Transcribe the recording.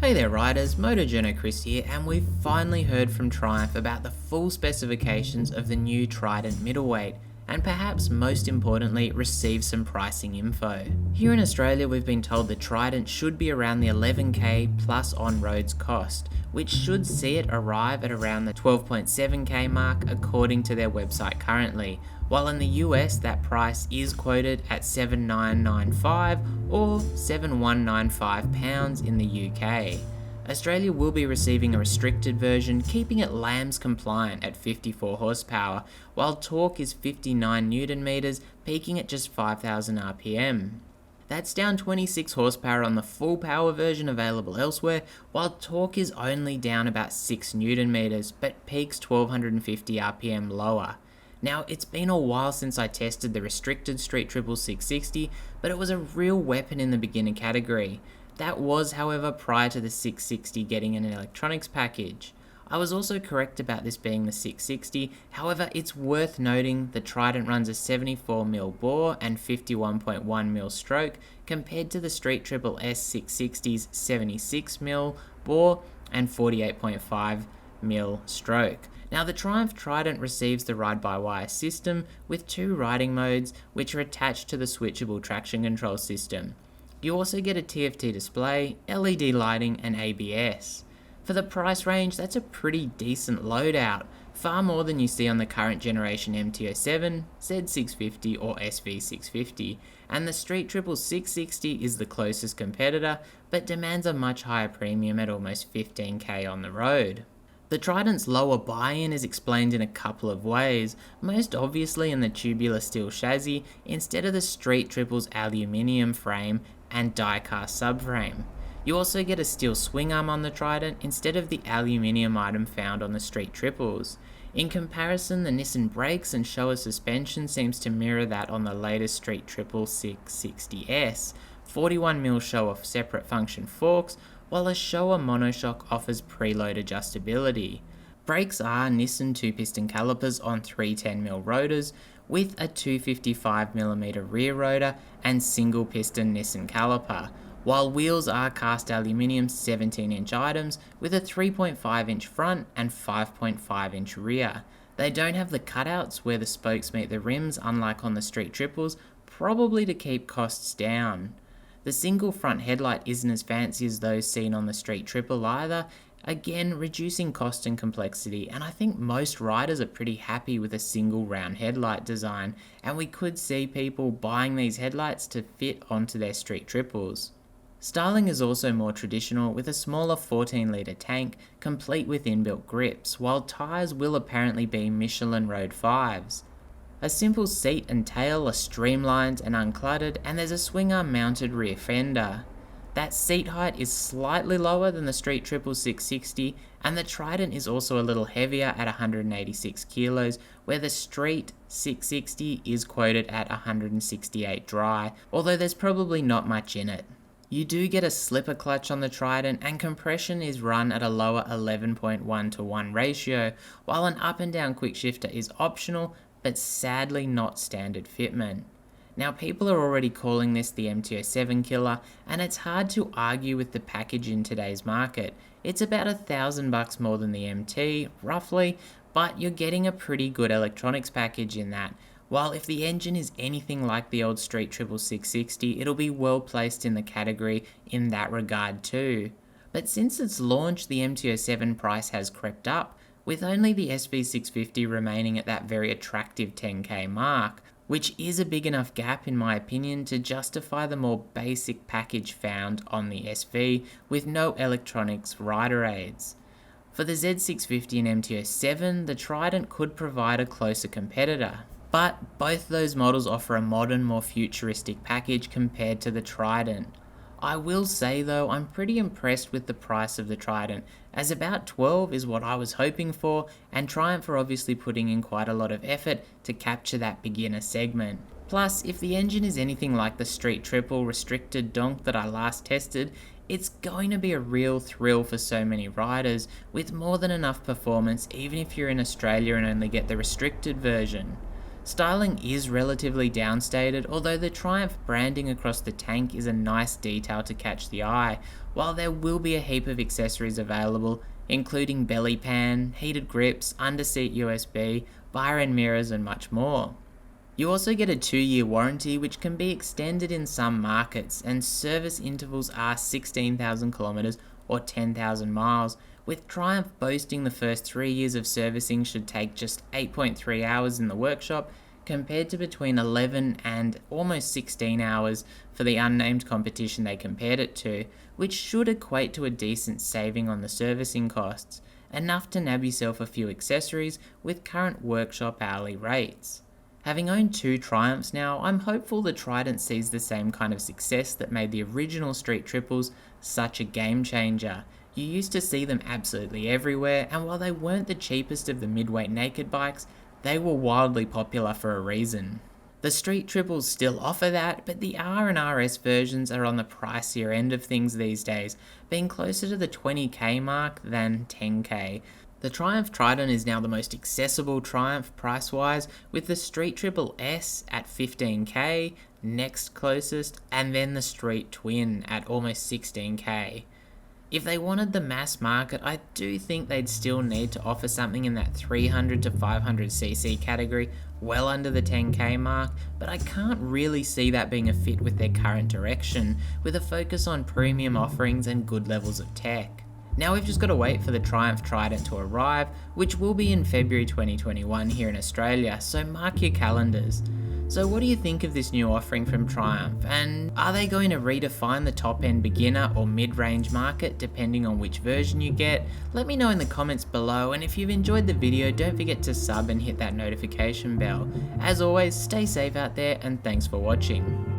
Hey there riders, Moto Journo Kris here, and we've finally heard from Triumph about the full specifications of the new Trident middleweight, and perhaps most importantly, received some pricing info. Here in Australia we've been told the Trident should be around the 11k plus on-roads cost, which should see it arrive at around the 12.7k mark according to their website currently, while in the US that price is quoted at 7,995 or 7,195 pounds in the UK. Australia will be receiving a restricted version, keeping it LAMS compliant at 54 horsepower, while torque is 59 Newton meters, peaking at just 5,000 RPM. That's down 26 horsepower on the full power version available elsewhere, while torque is only down about 6 Newton meters, but peaks 1250 RPM lower. Now, it's been a while since I tested the restricted Street Triple 660, but it was a real weapon in the beginner category. That was, however, prior to the 660 getting an electronics package. I was also correct about this being the 660, however it's worth noting the Trident runs a 74mm bore and 51.1mm stroke compared to the Street Triple S 660's 76mm bore and 48.5mm stroke. Now the Triumph Trident receives the ride-by-wire system with two riding modes which are attached to the switchable traction control system. You also get a TFT display, LED lighting and ABS. For the price range, that's a pretty decent loadout, far more than you see on the current generation MT-07, Z650 or SV650, and the Street Triple 660 is the closest competitor, but demands a much higher premium at almost 15k on the road. The Trident's lower buy-in is explained in a couple of ways, most obviously in the tubular steel chassis instead of the Street Triple's aluminium frame and die-cast subframe. You also get a steel swing arm on the Trident instead of the aluminium item found on the Street Triples. In comparison, the Nissan brakes and Showa suspension seems to mirror that on the latest Street Triple 660S, 41mm Showa separate function forks, while a Showa monoshock offers preload adjustability. Brakes are Nissan 2-piston calipers on 310mm rotors with a 255mm rear rotor and single piston Nissan caliper, while wheels are cast aluminium 17-inch items with a 3.5-inch front and 5.5-inch rear. They don't have the cutouts where the spokes meet the rims unlike on the Street Triples, probably to keep costs down. The single front headlight isn't as fancy as those seen on the Street Triple either, again reducing cost and complexity, and I think most riders are pretty happy with a single round headlight design, and we could see people buying these headlights to fit onto their Street Triples. Styling is also more traditional with a smaller 14-litre tank complete with inbuilt grips, while tyres will apparently be Michelin Road 5s. A simple seat and tail are streamlined and uncluttered, and there's a swing arm mounted rear fender. That seat height is slightly lower than the Street Triple 660, and the Trident is also a little heavier at 186 kilos, where the Street 660 is quoted at 168 dry, although there's probably not much in it. You do get a slipper clutch on the Trident, and compression is run at a lower 11.1:1 ratio, while an up and down quick shifter is optional, but sadly not standard fitment. Now people are already calling this the MT-07 killer, and it's hard to argue with the package in today's market. It's about $1,000 more than the MT, roughly, but you're getting a pretty good electronics package in that. While if the engine is anything like the old Street Triple 660, it'll be well placed in the category in that regard too. But since its launch, the MT-07 price has crept up, with only the SV650 remaining at that very attractive 10k mark, which is a big enough gap in my opinion to justify the more basic package found on the SV with no electronics rider aids. For the Z650 and MT-07, the Trident could provide a closer competitor, but both those models offer a modern, more futuristic package compared to the Trident. I will say though, I'm pretty impressed with the price of the Trident, as about 12 is what I was hoping for, and Triumph are obviously putting in quite a lot of effort to capture that beginner segment. Plus, if the engine is anything like the Street Triple restricted donk that I last tested, it's going to be a real thrill for so many riders, with more than enough performance even if you're in Australia and only get the restricted version. Styling is relatively downstated, although the Triumph branding across the tank is a nice detail to catch the eye, while there will be a heap of accessories available, including belly pan, heated grips, underseat USB, bar-end mirrors and much more. You also get a 2-year warranty which can be extended in some markets, and service intervals are 16,000 kilometers or 10,000 miles, with Triumph boasting the first 3 years of servicing should take just 8.3 hours in the workshop, compared to between 11 and almost 16 hours for the unnamed competition they compared it to, which should equate to a decent saving on the servicing costs, enough to nab yourself a few accessories with current workshop hourly rates. Having owned 2 Triumphs now, I'm hopeful the Trident sees the same kind of success that made the original Street Triples such a game changer. You used to see them absolutely everywhere, and while they weren't the cheapest of the midweight naked bikes, they were wildly popular for a reason. The Street Triples still offer that, but the R and RS versions are on the pricier end of things these days, being closer to the 20k mark than 10k. The Triumph Trident is now the most accessible Triumph price-wise, with the Street Triple S at 15k, next closest, and then the Street Twin at almost 16k. If they wanted the mass market, I do think they'd still need to offer something in that 300 to 500cc category, well under the 10k mark, but I can't really see that being a fit with their current direction, with a focus on premium offerings and good levels of tech. Now we've just got to wait for the Triumph Trident to arrive, which will be in February 2021 here in Australia, so mark your calendars. So what do you think of this new offering from Triumph, and are they going to redefine the top-end beginner or mid-range market depending on which version you get? Let me know in the comments below, and if you've enjoyed the video, don't forget to sub and hit that notification bell. As always, stay safe out there, and thanks for watching.